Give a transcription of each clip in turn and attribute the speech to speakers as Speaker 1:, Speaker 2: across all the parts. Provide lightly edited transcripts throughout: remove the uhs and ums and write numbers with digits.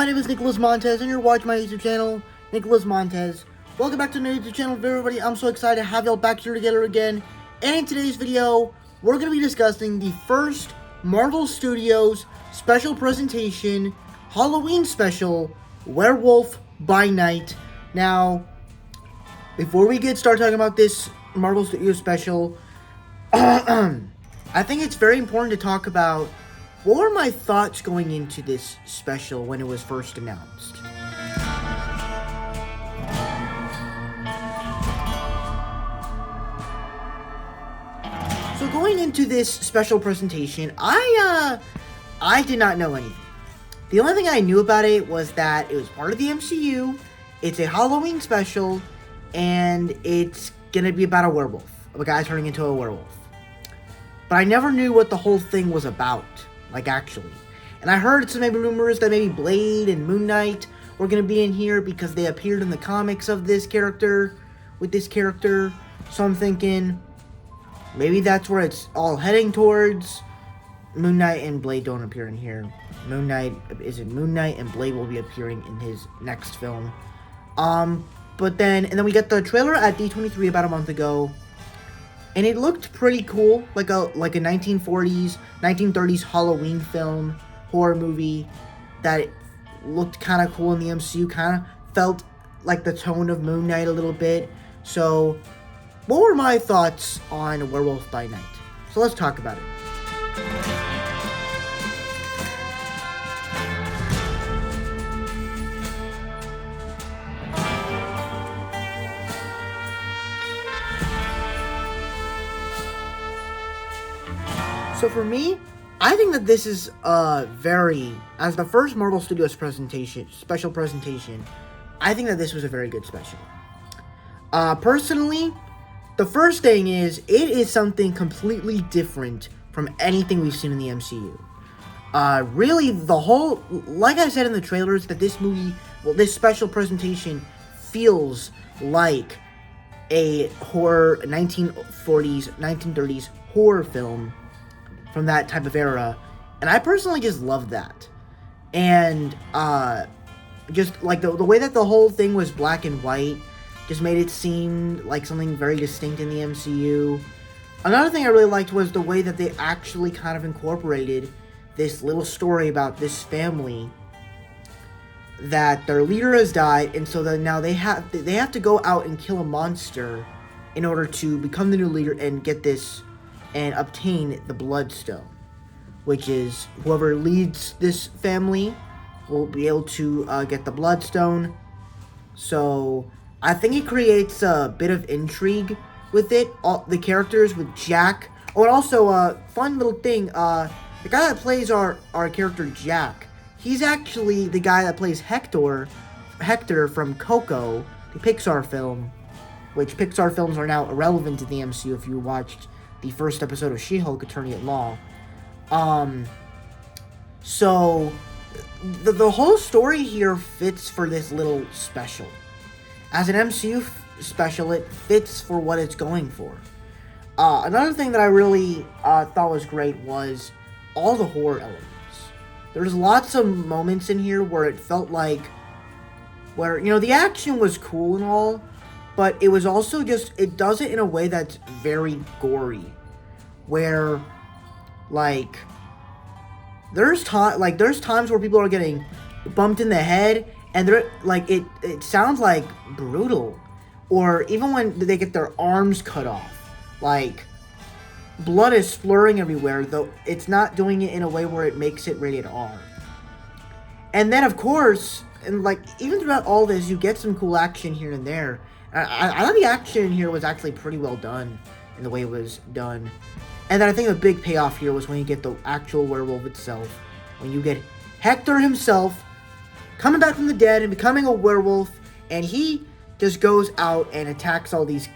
Speaker 1: my name is Nicholas Montez, and you're watching my YouTube channel, Nicholas Montez. Welcome back to my YouTube channel, everybody. I'm so excited to have y'all back here together again. And in today's video, we're going to be discussing the first Marvel Studios special presentation, Halloween special, Werewolf by Night. Now, before we start talking about this Marvel Studios special, I think it's very important to talk about what were my thoughts going into this special when it was first announced. So going into this special presentation, I did not know anything. The only thing I knew about it was that it was part of the MCU, it's a Halloween special, and it's gonna be about a werewolf, of a guy turning into a werewolf. But I never knew what the whole thing was about, like actually. And I heard some maybe rumors that maybe Blade and Moon Knight were gonna be in here because they appeared in the comics of this character, with this character. So I'm thinking, maybe that's where it's all heading towards. Moon Knight and Blade don't appear in here. Moon Knight and Blade will be appearing in his next film. But then we got the trailer at D23 about a month ago, and it looked pretty cool, like a 1940s, 1930s Halloween film, horror movie that looked kind of cool in the MCU, kind of felt like the tone of Moon Knight a little bit. So, what were my thoughts on Werewolf by Night? So let's talk about it. So for me, I think that this is as the first Marvel Studios special presentation, I think that this was a very good special. Personally, the first thing is, it is something completely different from anything we've seen in the MCU. Really, like I said in the trailers, that this special presentation feels like a horror 1940s, 1930s horror film from that type of era, and I personally just love that. And just like the way that the whole thing was black and white just made it seem like something very distinct in the MCU. Another thing I really liked was the way that they actually kind of incorporated this little story about this family, that their leader has died, and so that now they have to go out and kill a monster in order to become the new leader and get this and obtain the Bloodstone, which is whoever leads this family will be able to get the Bloodstone. So I think it creates a bit of intrigue with it. All the characters with Jack. Oh, and also a fun little thing. The guy that plays our character Jack, he's actually the guy that plays Hector from Coco, the Pixar film, which Pixar films are now irrelevant to the MCU if you watched the first episode of She-Hulk Attorney at Law. So the whole story here fits for this little special. As an MCU special, it fits for what it's going for. Another thing that I really thought was great was all the horror elements. There's lots of moments in here where it felt like, the action was cool and all, but it was also it does it in a way that's very gory, where, there's times where people are getting bumped in the head, and it sounds like brutal, or even when they get their arms cut off, blood is splurring everywhere, though it's not doing it in a way where it makes it rated R. And then, of course, and even throughout all this, you get some cool action here and there. I thought the action here was actually pretty well done in the way it was done. And then I think the big payoff here was when you get the actual werewolf itself. When you get Hector himself coming back from the dead and becoming a werewolf, and he just goes out and attacks all these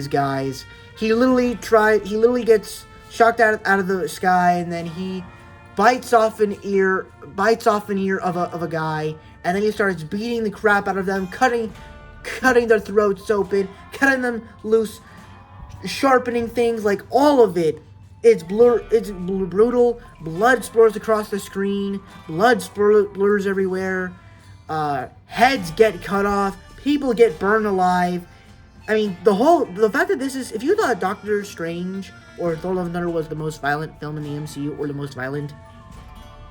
Speaker 1: guys. He literally gets shocked out of the sky, and then he bites off an ear of a guy, and then he starts beating the crap out of them, cutting their throats open, cutting them loose, sharpening things, all of it It's brutal. Blood splurs across the screen. Blood blurs everywhere. Heads get cut off. People get burned alive. I mean, the fact that this is, if you thought Doctor Strange or Thor: Love and Thunder was the most violent film in the MCU or the most violent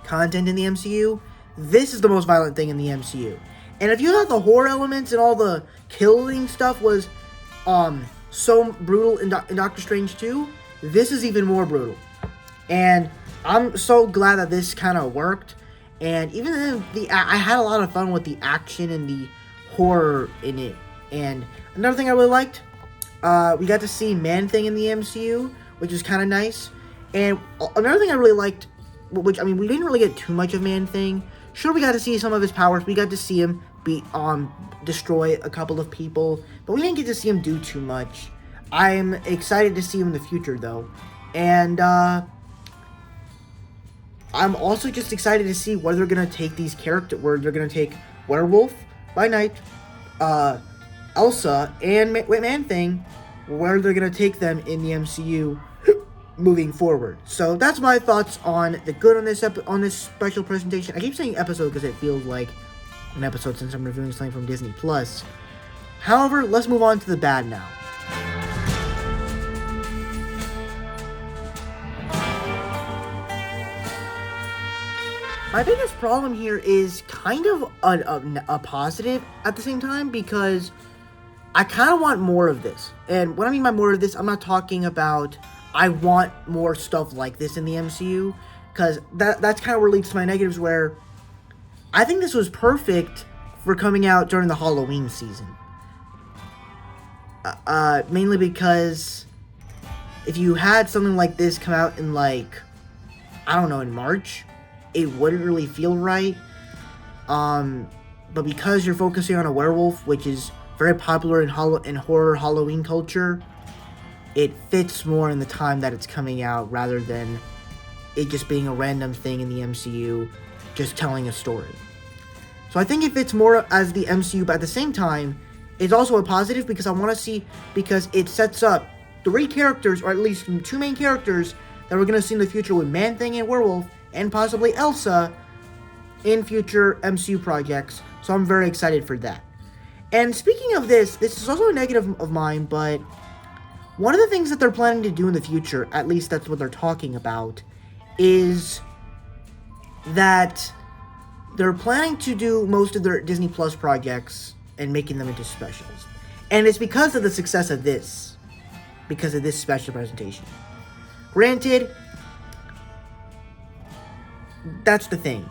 Speaker 1: content in the MCU, this is the most violent thing in the MCU. And if you thought the horror elements and all the killing stuff was so brutal in Doctor Strange 2, this is even more brutal. And I'm so glad that this kind of worked. And even then, I had a lot of fun with the action and the horror in it. And another thing I really liked, we got to see Man-Thing in the MCU, which is kind of nice. And another thing I really liked, which, I mean, we didn't really get too much of Man-Thing. Sure, we got to see some of his powers. We got to see him destroy a couple of people, but we didn't get to see him do too much. I'm excited to see him in the future, though. And I'm also just excited to see where they're going to take these characters, where they're going to take Werewolf by night, Elsa, and Man-Thing, where they're going to take them in the MCU moving forward. So that's my thoughts on the good on this special presentation. I keep saying episode because it feels like an episode since I'm reviewing something from Disney Plus. However, let's move on to the bad now. My biggest problem here is kind of a positive at the same time, because I kind of want more of this. And what I mean by more of this, I'm not talking about I want more stuff like this in the MCU, because that's kind of where it leads to my negatives, where I think this was perfect for coming out during the Halloween season. Mainly because if you had something like this come out in, like, I don't know, in March, it wouldn't really feel right. But because you're focusing on a werewolf, which is very popular in horror Halloween culture, it fits more in the time that it's coming out rather than it just being a random thing in the MCU, just telling a story. So I think it fits more as the MCU, but at the same time, it's also a positive because I want to see, because it sets up 3 characters, or at least 2 main characters, that we're going to see in the future with Man-Thing and Werewolf, and possibly Elsa, in future MCU projects. So I'm very excited for that. And speaking of this is also a negative of mine, but one of the things that they're planning to do in the future, at least that's what they're talking about, is that they're planning to do most of their Disney Plus projects and making them into specials. And it's because of the success of this. Because of this special presentation. Granted, that's the thing.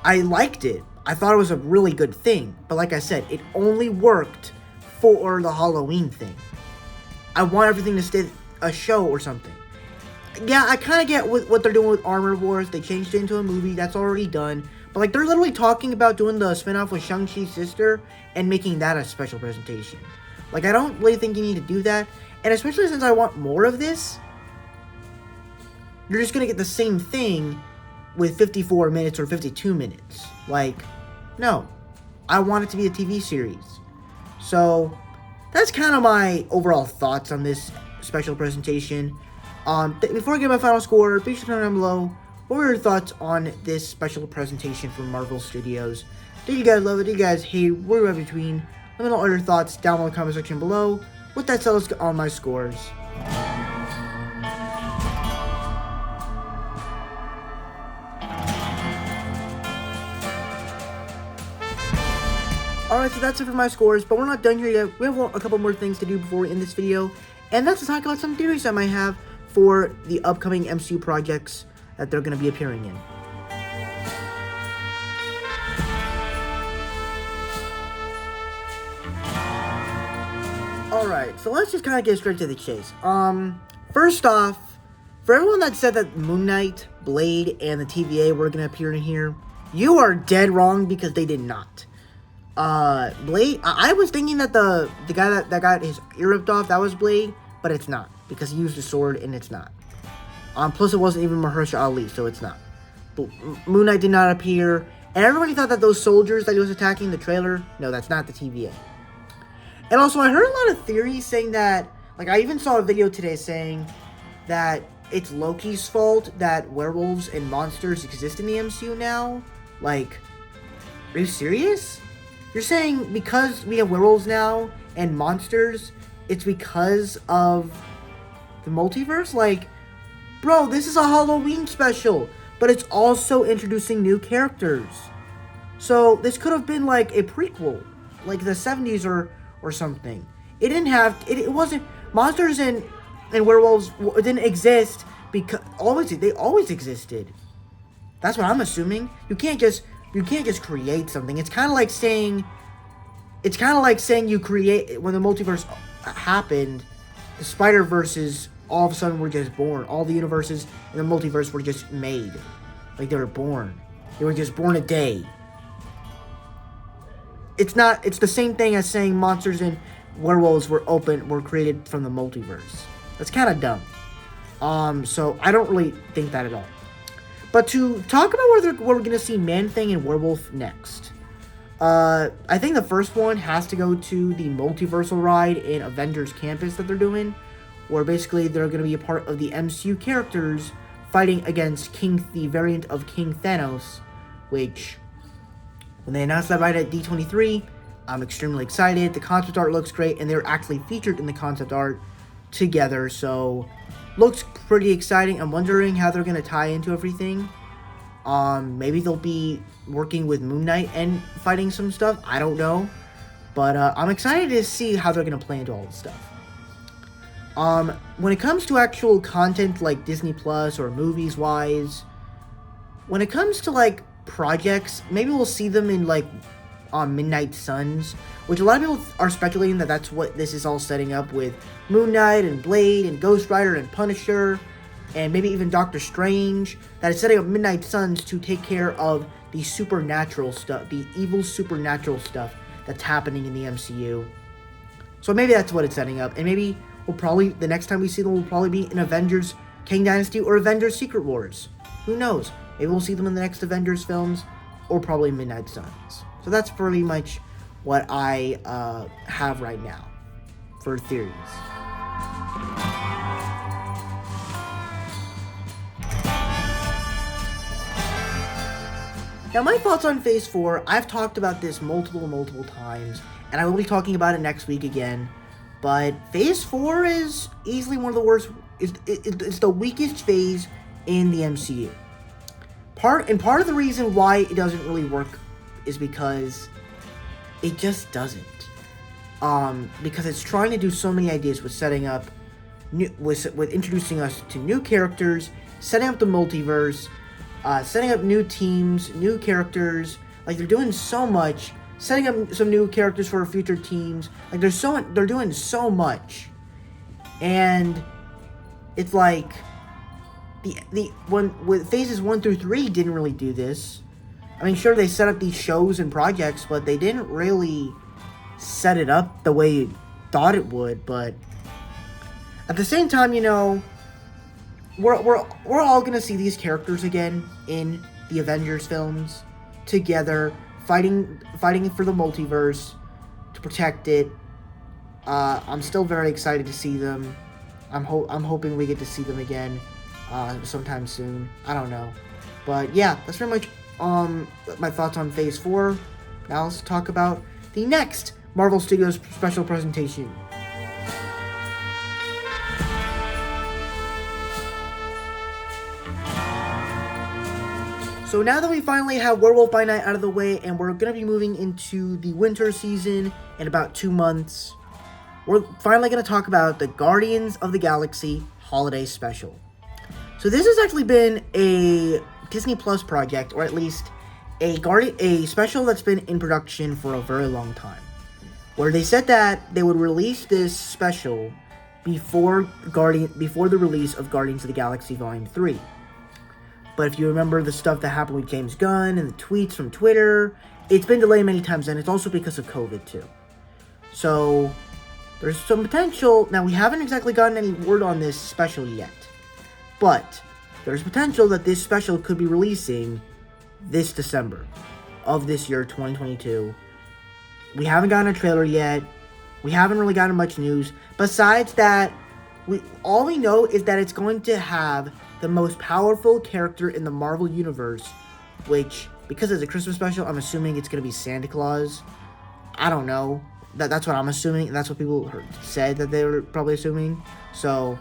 Speaker 1: I liked it. I thought it was a really good thing. But like I said, it only worked for the Halloween thing. I want everything to stay a show or something. Yeah, I kind of get what they're doing with Armor Wars. They changed it into a movie. That's already done. But like, they're literally talking about doing the spinoff with Shang-Chi's sister and making that a special presentation. Like, I don't really think you need to do that. And especially since I want more of this, you're just going to get the same thing with 54 minutes or 52 minutes. Like, no. I want it to be a TV series. So, that's kind of my overall thoughts on this special presentation. Before I get my final score, be sure to comment down below. What were your thoughts on this special presentation from Marvel Studios? Did you guys love it? Did you guys hate it? Where are in between? Let me know all your thoughts down in the comment section below. With that said, let's get on my scores. Alright, so that's it for my scores, but we're not done here yet. We have a couple more things to do before we end this video, and that's to talk about some theories I might have for the upcoming MCU projects that they're going to be appearing in. Alright, so let's just kind of get straight to the chase. First off, for everyone that said that Moon Knight, Blade, and the TVA were going to appear in here, you are dead wrong because they did not. Blade, I was thinking that the guy that got his ear ripped off, that was Blade, but it's not, because he used a sword, and it's not. Plus it wasn't even Mahershala Ali, so it's not. But Moon Knight did not appear, and everybody thought that those soldiers that he was attacking in the trailer, no, that's not the TVA. And also, I heard a lot of theories saying that, like, I even saw a video today saying that it's Loki's fault that werewolves and monsters exist in the MCU now? Like, are you serious? You're saying because we have werewolves now and monsters, it's because of the multiverse? Like, bro, this is a Halloween special, but it's also introducing new characters. So this could have been like a prequel, like the 70s or something. It didn't have it wasn't monsters and werewolves didn't exist because they always existed. That's what I'm assuming. You can't just create something. It's kind of like saying you create when the multiverse happened, the Spider-Verses all of a sudden were just born. All the universes in the multiverse were just made. Like they were born. They were just born a day. It's the same thing as saying monsters and werewolves were created from the multiverse. That's kind of dumb. So I don't really think that at all. But to talk about where we're going to see Man-Thing and Werewolf next, I think the first one has to go to the multiversal ride in Avengers Campus that they're doing, where basically they're going to be a part of the MCU characters fighting against the variant of King Thanos, which, when they announced that ride at D23, I'm extremely excited. The concept art looks great, and they're actually featured in the concept art together, so looks pretty exciting. I'm wondering how they're going to tie into everything. Maybe they'll be working with Moon Knight and fighting some stuff. I don't know. But I'm excited to see how they're going to play into all this stuff. When it comes to actual content like Disney Plus or movies-wise, when it comes to like projects, maybe we'll see them in like Midnight Suns, which a lot of people are speculating that that's what this is all setting up with Moon Knight and Blade and Ghost Rider and Punisher and maybe even Doctor Strange, that is setting up Midnight Suns to take care of the supernatural stuff, the evil supernatural stuff that's happening in the MCU. So maybe that's what it's setting up, and maybe the next time we see them will probably be in Avengers Kang Dynasty or Avengers Secret Wars. Who knows? Maybe we'll see them in the next Avengers films or probably Midnight Suns. So that's pretty much what I have right now for theories. Now, my thoughts on Phase 4, I've talked about this multiple times, and I will be talking about it next week again, but Phase 4 is easily one of the worst, it's the weakest phase in the MCU. Part of the reason why it doesn't really work is because it just doesn't. Because it's trying to do so many ideas with setting up, with introducing us to new characters, setting up the multiverse, setting up new teams, new characters. Like, they're doing so much, setting up some new characters for future teams. Like, they're doing so much, and it's like with phases 1 through 3 didn't really do this. I mean, sure, they set up these shows and projects, but they didn't really set it up the way you thought it would. But at the same time, you know, we're all gonna see these characters again in the Avengers films together, fighting for the multiverse to protect it. I'm still very excited to see them. I'm hoping we get to see them again sometime soon. I don't know, but yeah, that's pretty much my thoughts on Phase 4. Now let's talk about the next Marvel Studios special presentation. So now that we finally have Werewolf by Night out of the way, and we're going to be moving into the winter season in about 2 months, we're finally going to talk about the Guardians of the Galaxy Holiday Special. So this has actually been a Disney Plus project, or at least a special that's been in production for a very long time, where they said that they would release this special before the release of Guardians of the Galaxy Volume 3. But if you remember the stuff that happened with James Gunn and the tweets from Twitter, it's been delayed many times, and it's also because of COVID too. So there's some potential. Now, we haven't exactly gotten any word on this special yet, but there's potential that this special could be releasing this December of this year, 2022. We haven't gotten a trailer yet. We haven't really gotten much news. Besides that, All we know is that it's going to have the most powerful character in the Marvel Universe, which, because it's a Christmas special, I'm assuming it's going to be Santa Claus. I don't know. That's what I'm assuming, and that's what people said that they were probably assuming. So,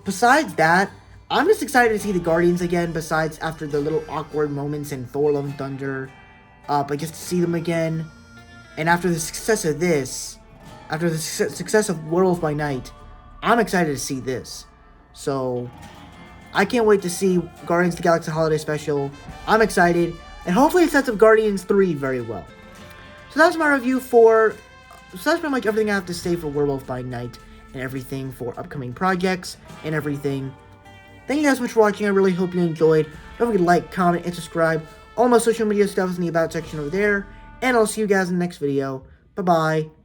Speaker 1: besides that, I'm just excited to see the Guardians again, besides after the little awkward moments in Thor Love and Thunder. But just to see them again. And after the success of this, after the success of Werewolf by Night, I'm excited to see this. So, I can't wait to see Guardians of the Galaxy Holiday Special. I'm excited. And hopefully it sets up Guardians 3 very well. So that's my review for... So that's pretty much everything I have to say for Werewolf by Night. And everything for upcoming projects. And everything. Thank you guys so much for watching. I really hope you enjoyed. Don't forget to like, comment, and subscribe. All my social media stuff is in the About section over there. And I'll see you guys in the next video. Bye-bye.